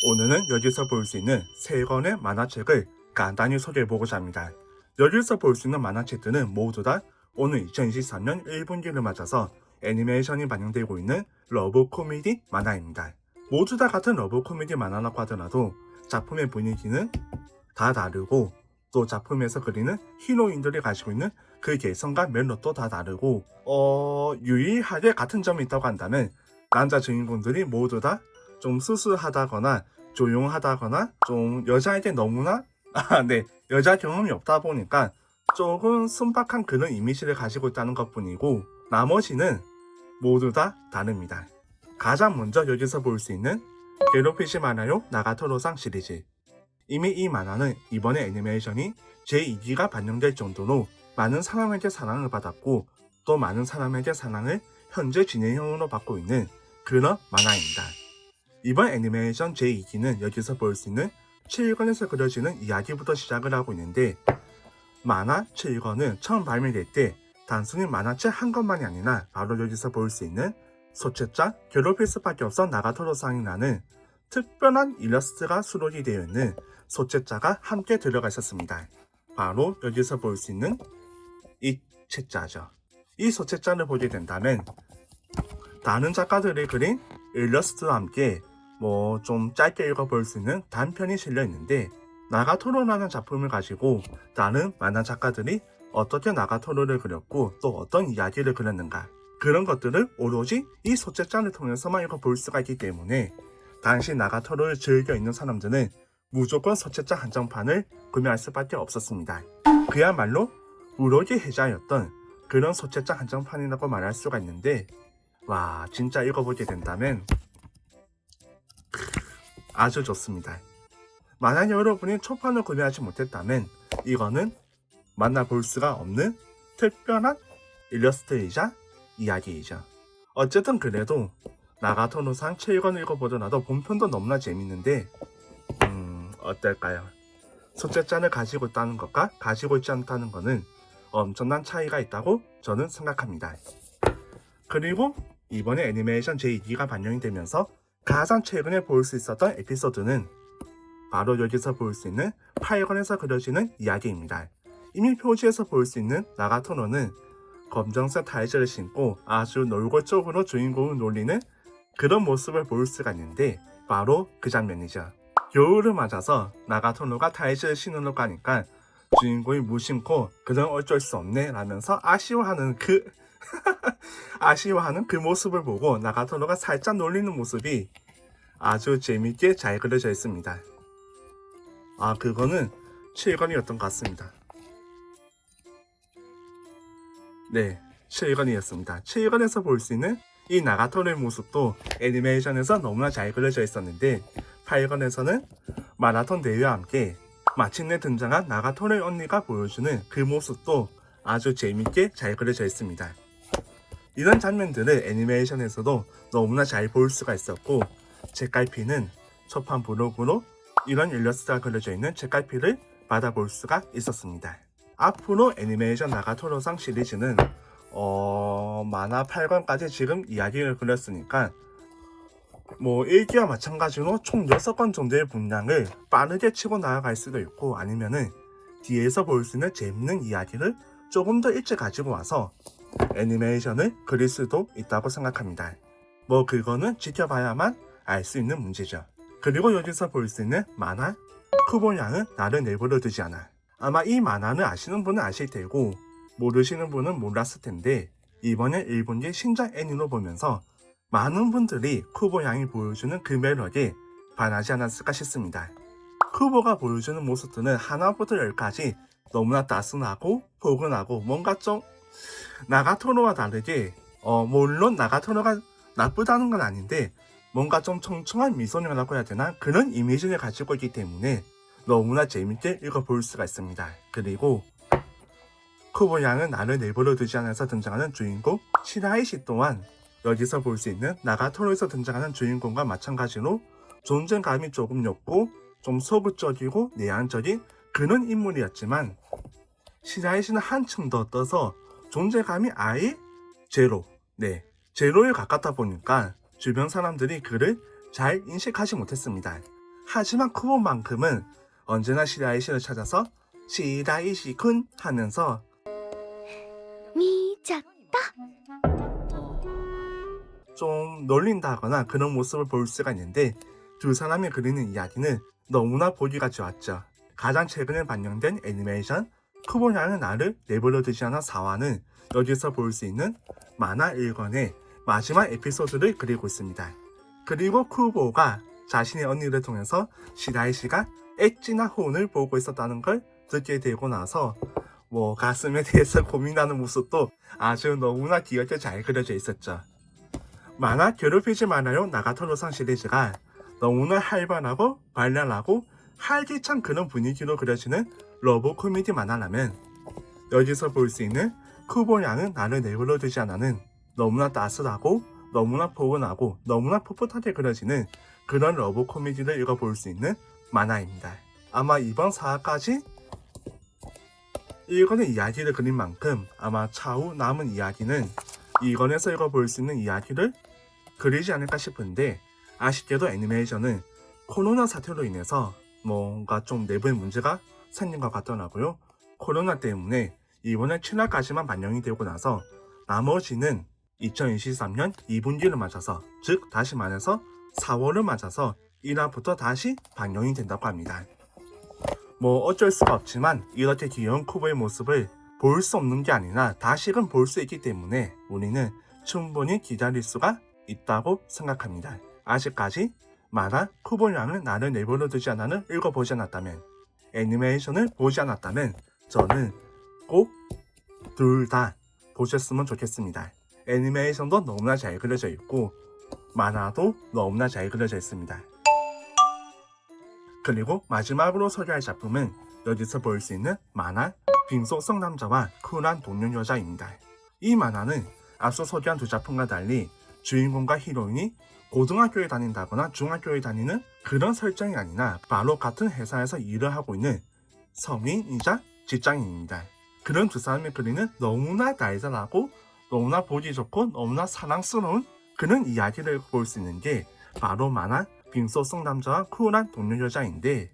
오늘은 여기서 볼 수 있는 3권의 만화책을 간단히 소개해보고자 합니다. 여기서 볼 수 있는 만화책들은 모두 다 오늘 2023년 1분기를 맞아서 애니메이션이 반영되고 있는 러브 코미디 만화입니다. 모두 다 같은 러브 코미디 만화라고 하더라도 작품의 분위기는 다 다르고 또 작품에서 그리는 히로인들이 가지고 있는 그 개성과 멜로도 다 다르고 유일하게 같은 점이 있다고 한다면 남자 주인공들이 모두 다 좀 수수하다거나 조용하다거나 좀 여자에게 너무나 여자 경험이 없다 보니까 조금 순박한 그런 이미지를 가지고 있다는 것 뿐이고 나머지는 모두 다 다릅니다. 가장 먼저 여기서 볼 수 있는 괴롭히지 말아요 나가토로상 시리즈. 이미 이 만화는 이번에 애니메이션이 제2기가 반영될 정도로 많은 사람에게 사랑을 받았고 또 많은 사람에게 사랑을 현재 진행형으로 받고 있는 그런 만화입니다. 이번 애니메이션 제2기는 여기서 볼 수 있는 7권에서 그려지는 이야기부터 시작을 하고 있는데 만화 7권은 처음 발매될 때 단순히 만화책 한 권만이 아니라 바로 여기서 볼 수 있는 소책자 괴롭힐 수밖에 없어 나가토로상이라는 특별한 일러스트가 수록이 되어 있는 소책자가 함께 들어가 있었습니다. 바로 여기서 볼 수 있는 이 책자죠. 이 소책자를 보게 된다면 다른 작가들이 그린 일러스트와 함께 좀 짧게 읽어볼 수 있는 단편이 실려 있는데 나가토로라는 작품을 가지고 다른 만화 작가들이 어떻게 나가토로를 그렸고 또 어떤 이야기를 그렸는가 그런 것들을 오로지 이 소책자를 통해서만 읽어볼 수가 있기 때문에 당시 나가토로를 즐겨 있는 사람들은 무조건 소책자 한정판을 구매할 수밖에 없었습니다. 그야말로 우럭의 해자였던 그런 소책자 한정판이라고 말할 수가 있는데 와 진짜 읽어보게 된다면 아주 좋습니다. 만약 여러분이 초판을 구매하지 못했다면 이거는 만나볼 수가 없는 특별한 일러스트이자 이야기이죠. 어쨌든 그래도 나가토로상 7권 읽어보더라도 본편도 너무나 재밌는데 어떨까요? 소책자를 가지고 있다는 것과 가지고 있지 않다는 것은 엄청난 차이가 있다고 저는 생각합니다. 그리고 이번에 애니메이션 제2기가 반영이 되면서 가장 최근에 볼 수 있었던 에피소드는 바로 여기서 볼 수 있는 8권에서 그려지는 이야기입니다. 이미 표지에서 볼 수 있는 나가토로는 검정색 타이즈를 신고 아주 놀골적으로 주인공을 놀리는 그런 모습을 볼 수가 있는데 바로 그 장면이죠. 겨울을 맞아서 나가토로가 타이즈를 신으려고 하니까 주인공이 무심코 그런 어쩔 수 없네 라면서 아쉬워하는 그 모습을 보고 나가토로가 살짝 놀리는 모습이 아주 재밌게 잘 그려져 있습니다. 그거는 7권이었던 것 같습니다. 네, 7권이었습니다. 7권에서 볼 수 있는 이 나가토로의 모습도 애니메이션에서 너무나 잘 그려져 있었는데 8권에서는 마라톤 대회와 함께 마침내 등장한 나가토로의 언니가 보여주는 그 모습도 아주 재밌게 잘 그려져 있습니다. 이런 장면들을 애니메이션에서도 너무나 잘 볼 수가 있었고 책갈피는 초판 부록으로 이런 일러스트가 그려져 있는 책갈피를 받아볼 수가 있었습니다. 앞으로 애니메이션 나가토로상 시리즈는 만화 8권까지 지금 이야기를 그렸으니까 1기와 마찬가지로 총 6권 정도의 분량을 빠르게 치고 나아갈 수도 있고 아니면은 뒤에서 볼 수 있는 재밌는 이야기를 조금 더 일찍 가지고 와서 애니메이션을 그릴 수도 있다고 생각합니다. 그거는 지켜봐야만 알 수 있는 문제죠. 그리고 여기서 볼 수 있는 만화 쿠보양은 나를 내버려 두지 않아. 아마 이 만화는 아시는 분은 아실 테고 모르시는 분은 몰랐을 텐데 이번에 일본계 신작 애니로 보면서 많은 분들이 쿠보양이 보여주는 그 매력에 반하지 않았을까 싶습니다. 쿠보가 보여주는 모습들은 하나부터 10까지 너무나 따스하고 포근하고 뭔가 좀 나가토로와 다르게 물론 나가토로가 나쁘다는 건 아닌데 뭔가 좀 청청한 미소녀라고 해야 되나 그런 이미지를 가지고 있기 때문에 너무나 재밌게 읽어볼 수가 있습니다. 그리고 쿠보양은 나를 내버려 두지 않아서 등장하는 주인공 시라이시 또한 여기서 볼 수 있는 나가토로에서 등장하는 주인공과 마찬가지로 존재감이 조금 높고 좀 소극적이고 내향적인 그런 인물이었지만 시라이시는 한층 더 떠서 존재감이 아예 제로에 가깝다 보니까 주변 사람들이 그를 잘 인식하지 못했습니다. 하지만 쿠본만큼은 언제나 시라이시를 찾아서 시라이시군 하면서 미쳤다. 좀 놀린다거나 그런 모습을 볼 수가 있는데 두 사람이 그리는 이야기는 너무나 보기가 좋았죠. 가장 최근에 반영된 애니메이션 쿠보냐는 나를 내버려 두지 않아 4화는 여기서 볼 수 있는 만화 1권의 마지막 에피소드를 그리고 있습니다. 그리고 쿠보가 자신의 언니를 통해서 시라이시가 엣지나 호운을 보고 있었다는 걸 듣게 되고 나서 가슴에 대해서 고민하는 모습도 아주 너무나 귀엽게 잘 그려져 있었죠. 만화 괴롭히지 말아요 나가토로상 시리즈가 너무나 활발하고 발랄하고 활기찬 그런 분위기로 그려지는 러브 코미디 만화라면 여기서 볼 수 있는 쿠보양은 나를 내버려 두지 않아는 너무나 따스하고 너무나 포근하고 너무나 풋풋하게 그려지는 그런 러브 코미디를 읽어볼 수 있는 만화입니다. 아마 이번 4화까지 1권의 이야기를 그린 만큼 아마 차후 남은 이야기는 2권에서 읽어볼 수 있는 이야기를 그리지 않을까 싶은데 아쉽게도 애니메이션은 코로나 사태로 인해서 뭔가 좀 내부에 문제가 생긴 것 같더라고요. 코로나 때문에 이번에 7화까지만 반영이 되고 나서 나머지는 2023년 2분기를 맞아서 즉 다시 말해서 4월을 맞아서 1화부터 다시 반영이 된다고 합니다. 어쩔 수가 없지만 이렇게 귀여운 쿠보의 모습을 볼 수 없는 게 아니라 다시금 볼 수 있기 때문에 우리는 충분히 기다릴 수가 있다고 생각합니다. 아직까지 만화 쿠보양은 나를 내버려 두지 않아는 읽어보지 않았다면 애니메이션을 보지 않았다면 저는 꼭 둘 다 보셨으면 좋겠습니다. 애니메이션도 너무나 잘 그려져 있고 만화도 너무나 잘 그려져 있습니다. 그리고 마지막으로 소개할 작품은 여기서 볼 수 있는 만화 빙속성 남자와 쿨한 동료 여자입니다. 이 만화는 앞서 소개한 두 작품과 달리 주인공과 히로인이 고등학교에 다닌다거나 중학교에 다니는 그런 설정이 아니라 바로 같은 회사에서 일을 하고 있는 성인이자 직장인입니다. 그런 두 사람이 그리는 너무나 달달하고 너무나 보기 좋고 너무나 사랑스러운 그런 이야기를 볼 수 있는 게 바로 만화 빙속성 남자와 쿨한 동료 여자인데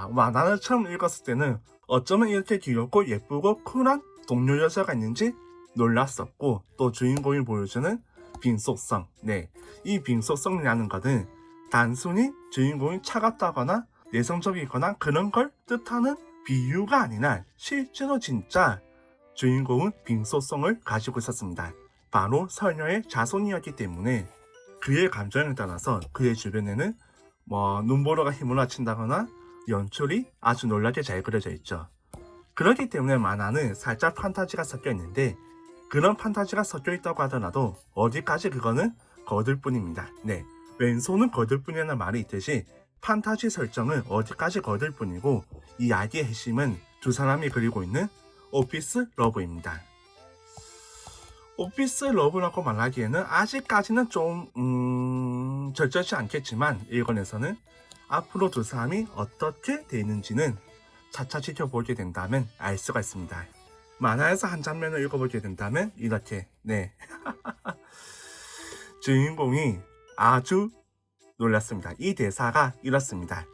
만화를 처음 읽었을 때는 어쩌면 이렇게 귀엽고 예쁘고 쿨한 동료 여자가 있는지 놀랐었고 또 주인공이 보여주는 빙속성 이 빙속성이라는 것은 단순히 주인공이 차갑다거나 내성적이거나 그런 걸 뜻하는 비유가 아니라 실제로 진짜 주인공은 빙속성을 가지고 있었습니다. 바로 선녀의 자손이었기 때문에 그의 감정에 따라서 그의 주변에는 눈보라가 휘몰아친다거나 연출이 아주 놀랍게 잘 그려져 있죠. 그렇기 때문에 만화는 살짝 판타지가 섞여 있는데 그런 판타지가 섞여 있다고 하더라도 어디까지 그거는 거들 뿐입니다. 왼손은 거들 뿐이라는 말이 있듯이 판타지 설정은 어디까지 거들 뿐이고 이야기의 핵심은 두 사람이 그리고 있는 오피스 러브입니다. 오피스 러브라고 말하기에는 아직까지는 좀 절절치 않겠지만 1권에서는 앞으로 두 사람이 어떻게 되는지는 차차 지켜보게 된다면 알 수가 있습니다. 만화에서 한 장면을 읽어보게 된다면 이렇게 주인공이 아주 놀랐습니다. 이 대사가 이렇습니다.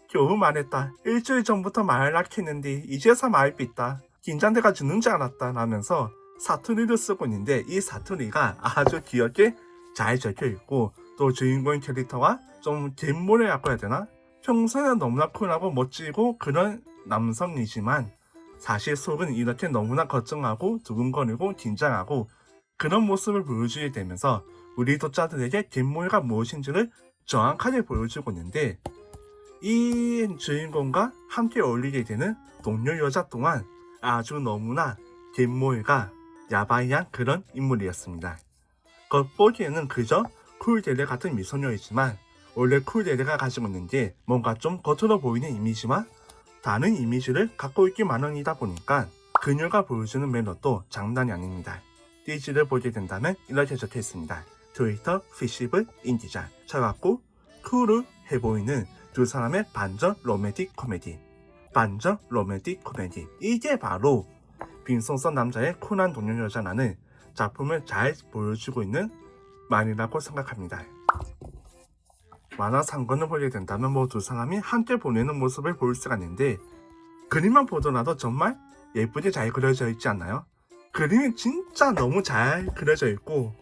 겨우 말했다. 일주일 전부터 말하려 했는데 이제서 말 삐다. 긴장돼가 죽는 줄 알았다 라면서 사투리를 쓰고 있는데 이 사투리가 아주 귀엽게 잘 적혀있고 또 주인공 캐릭터가 좀 갯모래라고 해야 되나? 평소에는 너무나 쿨하고 멋지고 그런 남성이지만 사실 속은 이렇게 너무나 걱정하고 두근거리고 긴장하고 그런 모습을 보여주게 되면서 우리 독자들에게 갯모래가 무엇인지를 정확하게 보여주고 있는데 이 주인공과 함께 어울리게 되는 동료 여자 또한 아주 너무나 갯모래가 야바이한 그런 인물이었습니다. 겉보기에는 그저 쿨데레 같은 미소녀이지만 원래 쿨데레가 가지고 있는 게 뭔가 좀 겉으로 보이는 이미지와 다른 이미지를 갖고 있기 마련이다 보니까 그녀가 보여주는 매너도 장난이 아닙니다. 띠지를 보게 된다면 이렇게 적혀 있습니다. 트위터 피시블 인디자 차갑고 쿨해 보이는 두 사람의 반전 로맨틱 코미디 이게 바로 빙속성 남자의 쿨한 동료 여자라는 작품을 잘 보여주고 있는 말이라고 생각합니다. 만화 상관을 보게 된다면 두 사람이 함께 보내는 모습을 볼 수가 있는데 그림만 보더라도 정말 예쁘게 잘 그려져 있지 않나요? 그림이 진짜 너무 잘 그려져 있고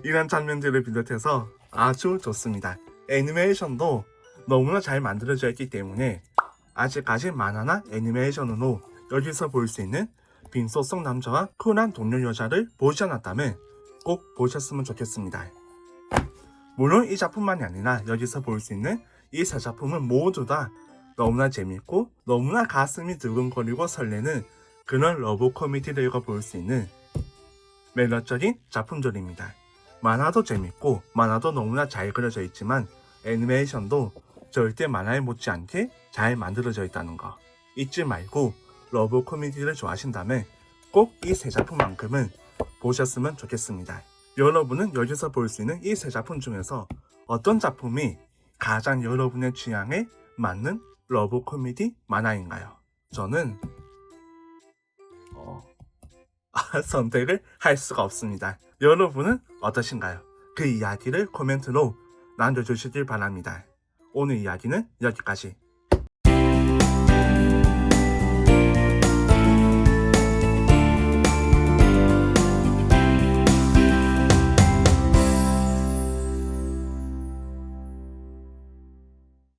이런 장면들을 비롯해서 아주 좋습니다. 애니메이션도 너무나 잘 만들어져 있기 때문에 아직까지 만화나 애니메이션으로 여기서 볼 수 있는 빙소 속 남자와 쿨한 동료 여자를 보지 않았다면 꼭 보셨으면 좋겠습니다. 물론 이 작품만이 아니라 여기서 볼 수 있는 이 세 작품은 모두 다 너무나 재밌고 너무나 가슴이 두근거리고 설레는 그런 러브 코미디를 읽어볼 수 있는 매력적인 작품들입니다. 만화도 재밌고 만화도 너무나 잘 그려져 있지만 애니메이션도 절대 만화에 못지않게 잘 만들어져 있다는 거 잊지 말고 러브 코미디를 좋아하신다면 꼭 이 세 작품만큼은 보셨으면 좋겠습니다. 여러분은 여기서 볼 수 있는 이 세 작품 중에서 어떤 작품이 가장 여러분의 취향에 맞는 러브 코미디 만화인가요? 저는 선택을 할 수가 없습니다. 여러분은 어떠신가요? 그 이야기를 코멘트로 남겨주시길 바랍니다. 오늘 이야기는 여기까지.